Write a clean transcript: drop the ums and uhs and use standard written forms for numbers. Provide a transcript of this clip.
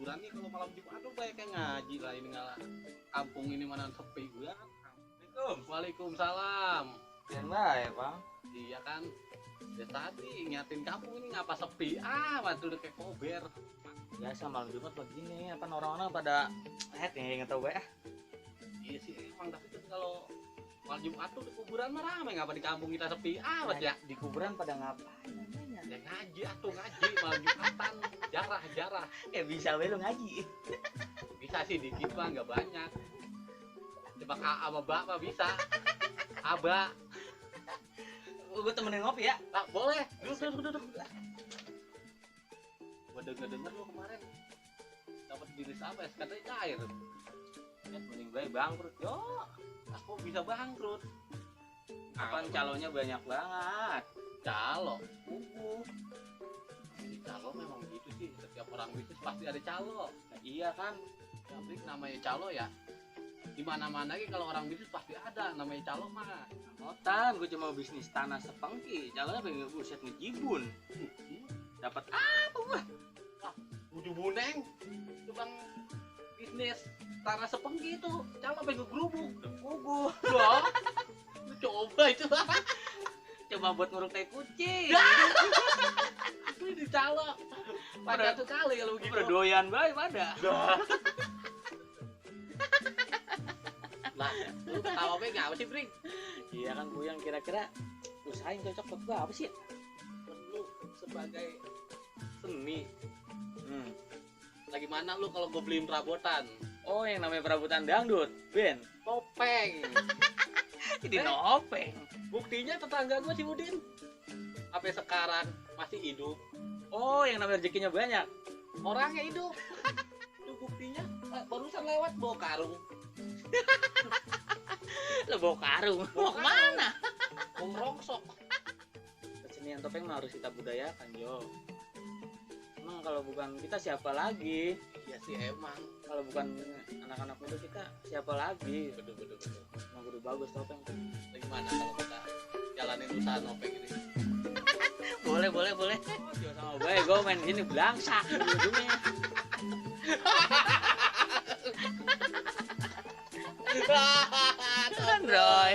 kuburan nih kalau malam Jumat tuh banyak yang ngaji lah ini ngalah. Kampung ini mana sepi gue. Assalamualaikum. Waalaikumsalam. Yang baik, Bang. Iya kan. Ya tadi nyatin kampung ini ngapa sepi amat udah kayak kober. Biasa malam Jumat begini, apa orang-orang pada nih nggak tahu gue. Iya sih emang tapi kan kalau malam Jumat tuh di kuburan mah ramai ngapa di kampung kita sepi amat ya. Di kuburan pada ngapain namanya? Ya ngaji atuh ngaji malam Jumatan jarah. Bisa we lu ngaji. Bisa sih dikit mah nggak banyak. Coba Kak sama Mbak mah bisa. Aba. Gue temenin ngopi ya. Tak boleh. Duduk. Gua denger lu kemarin dapat diris apa ya? Katanya cair. Ya mending gue bangkrut. Yo, Aku bisa bangkrut. apaan calonnya banyak banget. Calo. Ini calo memang gitu sih. Setiap orang bisnis pasti ada calo. Nah, iya kan. Ya, Brik, namanya calo ya. Di mana-mana lagi kalau orang bisnis pasti ada namanya calo mah. Motan, gue cuma bisnis tanah sepengki. Calonnya pengen buset ngejibun. Dapat apa gua? Budu buneng. Itu bang bisnis tanah sepengki itu calo pengen gerubuk. Gugup. Loh. Lu coba itu. Coba buat nguruk tai kucing. Itu di calo. Pada tuh kali kalau begitu. Udah doyan bae pada. Lah, lu ketawa apa apa sih, Bring? Iya kan gue yang kira-kira usaha yang cocok buat gue apa sih? Lu sebagai seni, Hmm. lagi mana lu kalau gue beliin perabotan? Oh, yang namanya perabotan dangdut, Ben. Topeng. Jadi nopeng. Buktinya tetangga gue si Udin sampai sekarang masih hidup. Oh, yang namanya rezekinya banyak. Orangnya hidup. Itu buktinya barusan lewat bawa karung. Lo bawa karung. Mau kemana? Mau ngerongsok. Kesenian topeng mah harus kita budayakan, Jo. Emang kalau bukan kita siapa lagi? Ya sih emang. Kalau bukan anak-anak muda kita siapa lagi? Betul. Emang kudu bagus topeng. Bagaimana kalau kita jalanin usaha nopeng ini? Boleh. Oh, Jo sama bae, gue main di sini belangsak ujungnya. Roy.